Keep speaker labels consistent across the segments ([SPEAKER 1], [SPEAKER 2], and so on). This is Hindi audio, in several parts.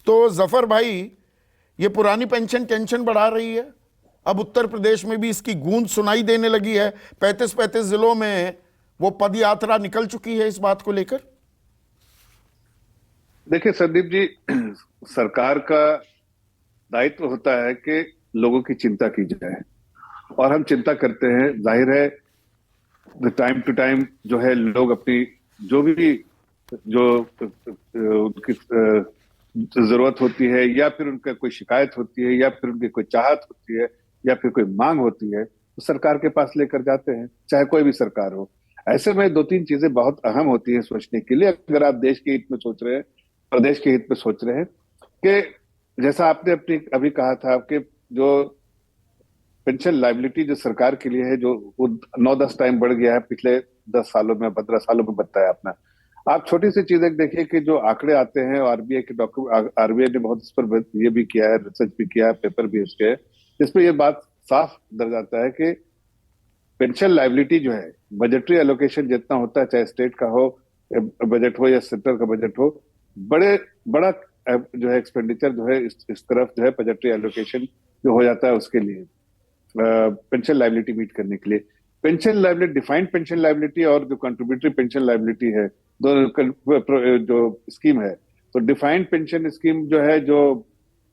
[SPEAKER 1] तो जफर भाई, ये पुरानी पेंशन टेंशन बढ़ा रही है। अब उत्तर प्रदेश में भी इसकी गूंज सुनाई देने लगी है। 35 जिलों में वो पद यात्रा निकल चुकी है इस बात को लेकर।
[SPEAKER 2] देखिए संदीप जी, सरकार का दायित्व होता है कि लोगों की चिंता की जाए, और हम चिंता करते हैं। जाहिर है टाइम टू टाइम जो है लोग अपनी जो भी जो उनकी जरूरत होती है, या फिर उनका कोई शिकायत होती है, या फिर उनकी कोई चाहत होती है, या फिर कोई मांग होती है, तो सरकार के पास लेकर जाते हैं, चाहे कोई भी सरकार हो। ऐसे में दो तीन चीजें बहुत अहम होती है सोचने के लिए। अगर आप देश के हित में सोच रहे हैं, प्रदेश के हित में सोच रहे हैं, कि जैसा आपने अपनी अभी कहा था कि जो पेंशन लाइबिलिटी जो सरकार के लिए है, जो वो 9-10 टाइम बढ़ गया है पिछले 10 सालों में, 15 सालों में बताया अपना। आप छोटी सी चीज एक देखिए कि जो आंकड़े आते हैं, आरबीआई के डॉक्यूमेंट, आरबीआई ने बहुत इस पर ये भी किया है, रिसर्च भी किया है, पेपर भी इसके है, जिसमें ये बात साफ दर्ज आता है कि पेंशन लाइबिलिटी जो है, बजटरी एलोकेशन जितना होता है, चाहे स्टेट का हो बजट हो या सेंटर का बजट हो, बड़ा जो है एक्सपेंडिचर जो है इस तरफ जो है बजटरी एलोकेशन जो हो जाता है उसके लिए, पेंशन लाइबिलिटी मीट करने के लिए। Pension liability, defined pension liability और जो कंट्रीब्यूटरी पेंशन लाइबिलिटी है, दोनों जो स्कीम है, तो डिफाइंड पेंशन स्कीम जो है जो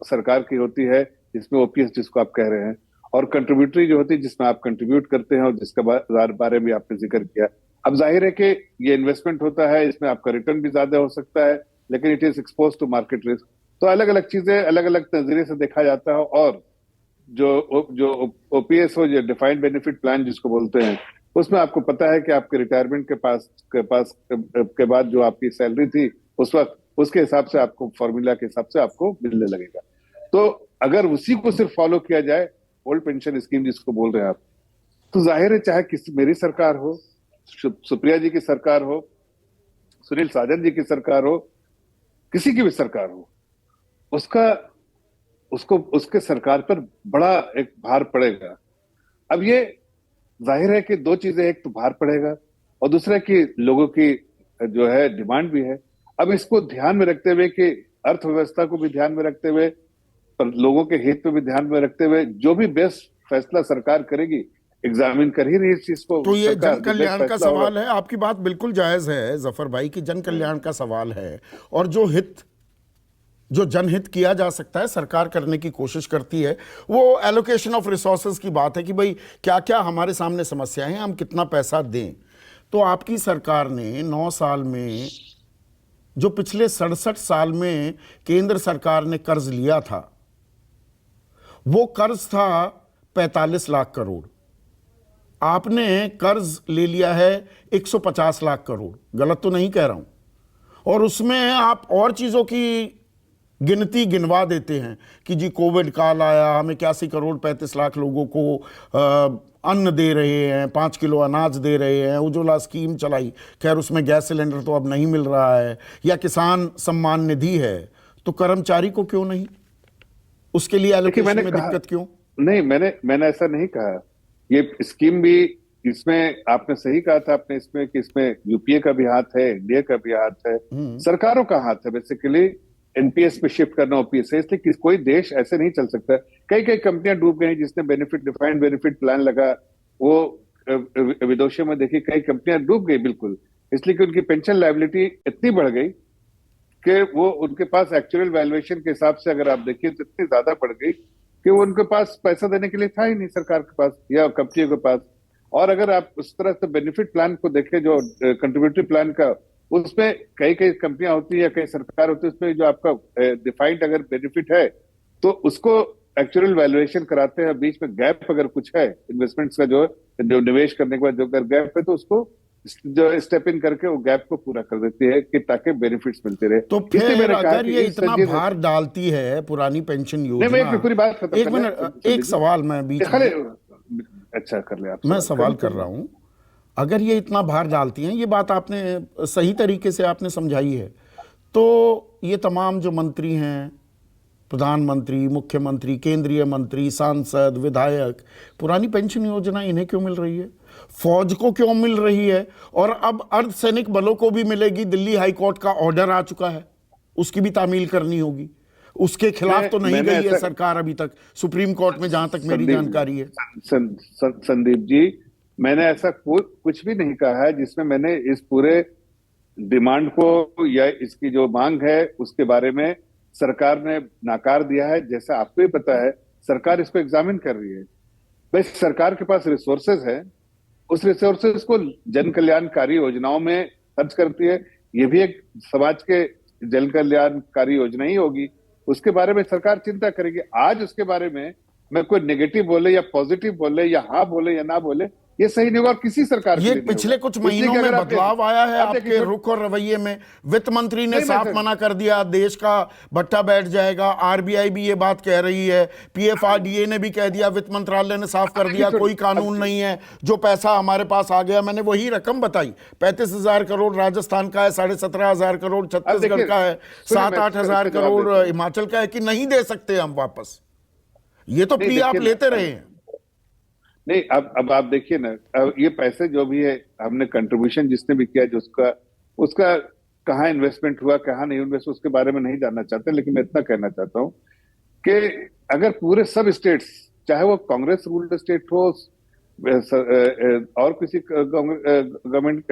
[SPEAKER 2] सरकार की होती है, जिसमें ओपीएस जिसको आप कह रहे हैं, और कंट्रीब्यूटरी जो होती है जिसमें आप कंट्रीब्यूट करते हैं, और जिसका बारे में आपने जिक्र किया। अब जाहिर है कि ये इन्वेस्टमेंट होता है, इसमें आपका रिटर्न भी ज्यादा हो सकता है, लेकिन it is expose to market risk. तो अलग अलग चीजें अलग अलग नजरिए से देखा जाता है। और जो ओपीएस हो, जो डिफाइंड बेनिफिट प्लान जिसको बोलते हैं, उसमें आपको पता है कि आपके रिटायरमेंट के पास के बाद जो आपकी सैलरी थी उस वक्त, उसके हिसाब से आपको, फॉर्मूला के हिसाब से आपको मिलने लगेगा। तो अगर उसी को सिर्फ फॉलो किया जाए, ओल्ड पेंशन स्कीम जिसको बोल रहे हैं आप, तो जाहिर है चाहे किसी, मेरी सरकार हो, सुप्रिया जी की सरकार हो, सुनील साजन जी की सरकार हो, किसी की भी सरकार हो, उसका उसको उसके सरकार पर बड़ा एक भार पड़ेगा। अब ये जाहिर है कि दो चीजें, एक तो भार पड़ेगा, और दूसरा कि लोगों की जो है डिमांड भी है। अब इसको ध्यान में रखते हुए कि अर्थव्यवस्था को भी ध्यान में रखते हुए, पर लोगों के हित को भी ध्यान में रखते हुए, जो भी बेस्ट फैसला सरकार करेगी, एग्जामिन कर ही रही इस चीज को
[SPEAKER 1] तो ये जन
[SPEAKER 2] सरकार, जो बेस्ट
[SPEAKER 1] कल्याण का
[SPEAKER 2] फैसला होगा।
[SPEAKER 1] सवाल है। आपकी बात बिल्कुल जायज है जफर भाई की, जन कल्याण का सवाल है। और जो जनहित किया जा सकता है सरकार करने की कोशिश करती है। वो एलोकेशन ऑफ रिसोर्सेज की बात है कि भाई क्या क्या हमारे सामने समस्याएं हैं, हम कितना पैसा दें। तो आपकी सरकार ने 9 साल में, जो पिछले 67 साल में केंद्र सरकार ने कर्ज लिया था, वो कर्ज था 45 लाख करोड़। आपने कर्ज ले लिया है 150 लाख करोड़, गलत तो नहीं कह रहा हूं। और उसमें आप और चीजों की गिनती गिनवा देते हैं कि जी कोविड काल आया, हम 81 करोड़ 35 लाख लोगों को अन्न दे रहे हैं, 5 किलो अनाज दे रहे हैं, उज्ज्वला स्कीम चलाई, खैर उसमें गैस सिलेंडर तो अब नहीं मिल रहा है, या किसान सम्मान निधि है, तो कर्मचारी को क्यों नहीं, उसके लिए एलोकेशन में दिक्कत क्यों?
[SPEAKER 2] नहीं, मैंने ऐसा नहीं कहा। ये स्कीम भी, इसमें आपने सही कहा था आपने, इसमें कि इसमें यूपीए का भी हाथ है, एनडीए का भी हाथ है, सरकारों का हाथ है बेसिकली एनपीएस पे शिफ्ट करना ओपीएस से। इसलिए कोई देश ऐसे नहीं चल सकता। कई कई कंपनियां डूब गई जिसने बेनिफिट, डिफाइंड बेनिफिट प्लान लगा, वो विदेशों में देखिए कई कंपनियां डूब गई बिल्कुल, इसलिए कि उनकी पेंशन लायबिलिटी इतनी बढ़ गई कि वो उनके पास एक्चुअल वैल्यूएशन के हिसाब से अगर आप देखिए तो इतनी ज्यादा बढ़ गई कि वो उनके पास पैसा देने के लिए था ही नहीं सरकार के पास या कंपनियों के पास। और अगर आप उस तरह से बेनिफिट प्लान को देखें, जो कंट्रीब्यूटरी प्लान का, उसमें कई कई कंपनियां होती है या कई सरकार होती है, उसमें जो आपका डिफाइंड अगर बेनिफिट है तो उसको एक्चुअल वैल्यूएशन कराते हैं। बीच में गैप अगर कुछ है इन्वेस्टमेंट्स का, जो निवेश करने के बाद जो अगर गैप है, तो उसको जो स्टेप इन करके वो गैप को पूरा कर देती है कि ताकि बेनिफिट्स मिलते रहे।
[SPEAKER 1] तो फिर अगर ये इतना भार डालती है पुरानी पेंशन योजना,
[SPEAKER 2] नहीं, मैं पूरी बात खत्म
[SPEAKER 1] एक मिनट, एक सवाल मैं बीच में,
[SPEAKER 2] अच्छा कर ले आप,
[SPEAKER 1] मैं सवाल कर रहा हूं। अगर ये इतना भार डालती हैं, ये बात आपने सही तरीके से आपने समझाई है, तो ये तमाम जो मंत्री हैं, प्रधानमंत्री, मुख्यमंत्री, केंद्रीय मंत्री, सांसद, विधायक, पुरानी पेंशन योजना इन्हें क्यों मिल रही है? फौज को क्यों मिल रही है? और अब अर्धसैनिक बलों को भी मिलेगी। दिल्ली हाईकोर्ट का ऑर्डर आ चुका है, उसकी भी तामील करनी होगी। उसके खिलाफ तो नहीं
[SPEAKER 2] मैंने
[SPEAKER 1] गई है
[SPEAKER 2] ऐसा-
[SPEAKER 1] सरकार अभी तक, सुप्रीम कोर्ट में जहां तक मेरी
[SPEAKER 2] संदीप
[SPEAKER 1] जानकारी है।
[SPEAKER 2] संदीप जी, मैंने ऐसा कुछ भी नहीं कहा है जिसमें मैंने इस पूरे डिमांड को या इसकी जो मांग है उसके बारे में सरकार ने नाकार दिया है। जैसा आपको ही पता है, सरकार इसको एग्जामिन कर रही है। भाई, सरकार के पास रिसोर्सेज है, उस रिसोर्सेज को जन कल्याणकारी योजनाओं में खर्च करती है। ये भी एक समाज के जन कल्याणकारी योजना ही होगी, उसके बारे में सरकार चिंता करेगी। आज उसके बारे में मैं कोई नेगेटिव बोले या पॉजिटिव बोले या हाँ बोले या ना बोले, ये सही नहीं होगा, और किसी सरकार के
[SPEAKER 1] ये
[SPEAKER 2] लिए नहीं
[SPEAKER 1] पिछले
[SPEAKER 2] होगा।
[SPEAKER 1] कुछ
[SPEAKER 2] इसलिए
[SPEAKER 1] महीनों
[SPEAKER 2] कि
[SPEAKER 1] में
[SPEAKER 2] अगर आप
[SPEAKER 1] बदलाव आया है
[SPEAKER 2] आप
[SPEAKER 1] आपके
[SPEAKER 2] देखिए,
[SPEAKER 1] रुख और रवैये में। वित्त मंत्री ने
[SPEAKER 2] नहीं,
[SPEAKER 1] साफ मना कर दिया, देश का भट्टा बैठ जाएगा। आरबीआई भी ये बात कह रही है, पीएफआरडीए ने भी कह दिया, वित्त मंत्रालय ने साफ कर दिया कोई कानून नहीं है, जो पैसा हमारे पास आ गया। मैंने वही रकम बताई, 35,000 करोड़ राजस्थान का है, 17,500 करोड़ छत्तीसगढ़ का है, 7-8 हजार करोड़ हिमाचल का है, कि नहीं दे सकते हम वापस। ये तो प्ली आप लेते रहे हैं।
[SPEAKER 2] नहीं, अब आप देखिए ना, अब ये पैसे जो भी है, हमने कंट्रीब्यूशन जिसने भी किया, जो उसका कहाँ इन्वेस्टमेंट हुआ, कहाँ नहीं इन्वेस्ट, उसके बारे में नहीं जानना चाहते। लेकिन मैं इतना कहना चाहता हूँ कि अगर पूरे सब स्टेट्स, चाहे वो कांग्रेस रूल्ड स्टेट हो और किसी गवर्नमेंट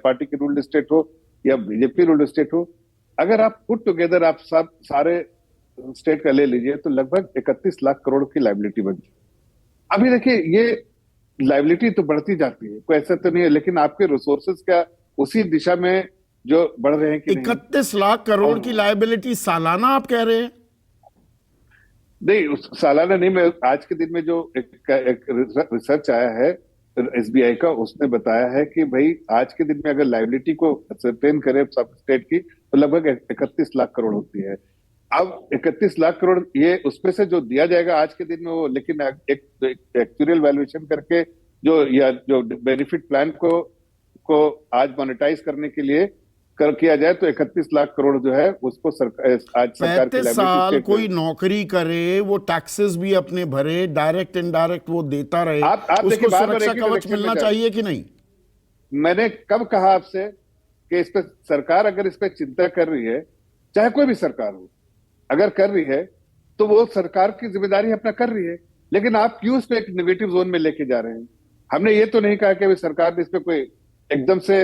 [SPEAKER 2] पार्टी की रूल्ड स्टेट हो या बीजेपी रूल्ड स्टेट हो, अगर आप पुट टुगेदर आप सब सारे स्टेट का ले लीजिए तो लगभग 31 लाख करोड़ की लाइबिलिटी बनती है। अभी देखिए, ये लाइबिलिटी तो बढ़ती जाती है, कोई ऐसा तो नहीं है, लेकिन आपके रिसोर्सेज क्या उसी दिशा में जो बढ़ रहे हैं कि
[SPEAKER 1] 31 लाख करोड़ की लाइबिलिटी सालाना आप कह रहे हैं?
[SPEAKER 2] नहीं, सालाना नहीं। मैं आज के दिन में जो एक रिसर्च आया है एसबीआई का, उसने बताया है कि भाई आज के दिन में अगर लाइबिलिटी को सर्टेन करें सब स्टेट की तो लगभग 31 लाख करोड़ होती है। अब 31 लाख करोड़ ये उसमें से जो दिया जाएगा आज के दिन में वो, लेकिन एक एक्चुअल वैल्यूएशन करके जो बेनिफिट प्लान को आज मोनेटाइज करने के लिए किया जाए तो 31 लाख करोड़ जो है उसको आज सरकार की
[SPEAKER 1] 35 साल कोई नौकरी करे, वो टैक्सेस भी अपने भरे, डायरेक्ट इनडायरेक्ट वो देता रहे,
[SPEAKER 2] आप
[SPEAKER 1] उसको
[SPEAKER 2] देखिए,
[SPEAKER 1] सुरक्षा कवच मिलना चाहिए कि नहीं?
[SPEAKER 2] मैंने कब कहा आपसे कि इस पे सरकार अगर इस पे चिंता कर रही है, चाहे कोई भी सरकार हो, अगर कर रही है तो वो सरकार की जिम्मेदारी अपना कर रही है। लेकिन आप क्यों इस पे एक नेगेटिव जोन में लेके जा रहे हैं? हमने ये तो नहीं कहा कि सरकार ने इस पे कोई एकदम से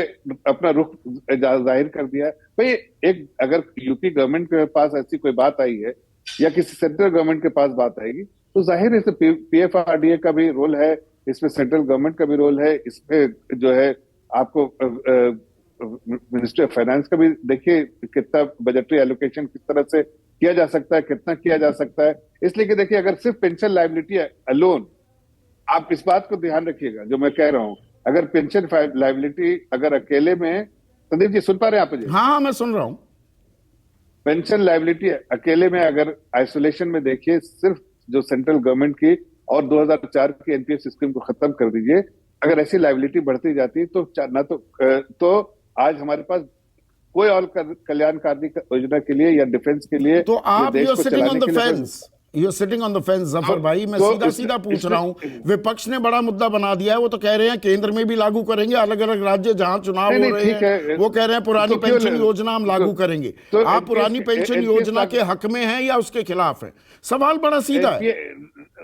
[SPEAKER 2] अपना रुख जाहिर कर दिया। भाई, एक अगर यूपी गवर्नमेंट के पास ऐसी कोई बात आई है या किसी सेंट्रल गवर्नमेंट के पास बात आएगी तो जाहिर है इसमें पीएफआरडीए का भी रोल है, इसमें सेंट्रल गवर्नमेंट का भी रोल है, इसमें जो है आपको मिनिस्ट्री ऑफ फाइनेंस का भी देखिए कितना बजटरी एलोकेशन किस तरह से किया जा सकता है, कितना किया जा सकता है। इसलिए कि देखिए, अगर सिर्फ पेंशन लायबिलिटी अलोन, आप इस बात को ध्यान रखिएगा जो मैं कह रहा हूं, अगर पेंशन लायबिलिटी अगर अकेले में, संदीप जी सुन पा रहे हैं आप जी?
[SPEAKER 1] हाँ, मैं सुन रहा हूं।
[SPEAKER 2] पेंशन लायबिलिटी अकेले में अगर आइसोलेशन में देखिए, सिर्फ जो सेंट्रल गवर्नमेंट की और 2004 की एनपीएस स्कीम को खत्म कर दीजिए, अगर ऐसी लायबिलिटी बढ़ती जाती तो ना तो आज हमारे पास कोई और कल्याणकारी योजना के लिए या डिफेंस के लिए
[SPEAKER 1] तो आप you sitting on the fence, you sitting on the fence Zafar भाई। मैं सीधा सीधा पूछ रहा हूं, विपक्ष ने बड़ा मुद्दा बना दिया है, वो तो कह रहे हैं केंद्र में भी लागू करेंगे, अलग अलग राज्य जहां चुनाव हो रहे हैं वो कह रहे हैं पुरानी पेंशन योजना हम लागू करेंगे। आप पुरानी पेंशन योजना के हक में हैं या उसके खिलाफ है? सवाल बड़ा सीधा है।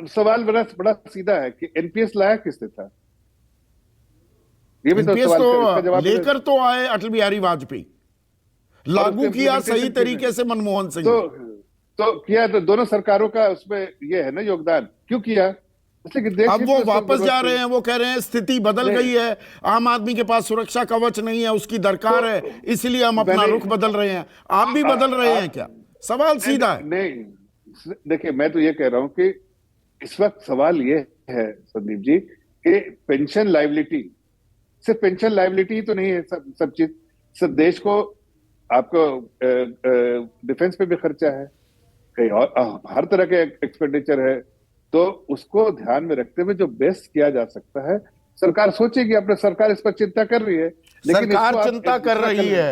[SPEAKER 2] सवाल बड़ा सीधा है कि एनपीएस लाया किसने था? ये भी तो
[SPEAKER 1] सवाल लेकर तो आए अटल बिहारी वाजपेयी, लागू किया सही तरीके से मनमोहन सिंह।
[SPEAKER 2] तो किया, तो दोनों सरकारों का उसमें ये है ना योगदान। क्यों किया?
[SPEAKER 1] अब वो वापस जा रहे हैं, वो कह रहे हैं स्थिति बदल गई है, आम आदमी के पास सुरक्षा कवच नहीं है, उसकी दरकार है, इसलिए हम अपना रुख बदल रहे हैं। आप भी बदल रहे हैं क्या? सवाल सीधा है।
[SPEAKER 2] नहीं, देखिए, मैं तो ये कह रहा हूं कि इस वक्त सवाल ये है संदीप जी कि पेंशन लायबिलिटी, सिर्फ पेंशन लायबिलिटी ही तो नहीं है, सब चीज, सब देश को आपको डिफेंस पे भी खर्चा है, कहीं और हर तरह के एक्सपेंडिचर है, तो उसको ध्यान में रखते हुए जो बेस्ट किया जा सकता है सरकार सोचेगी। अपने सरकार इस पर चिंता कर रही है, लेकिन
[SPEAKER 1] सरकार चिंता कर रही है।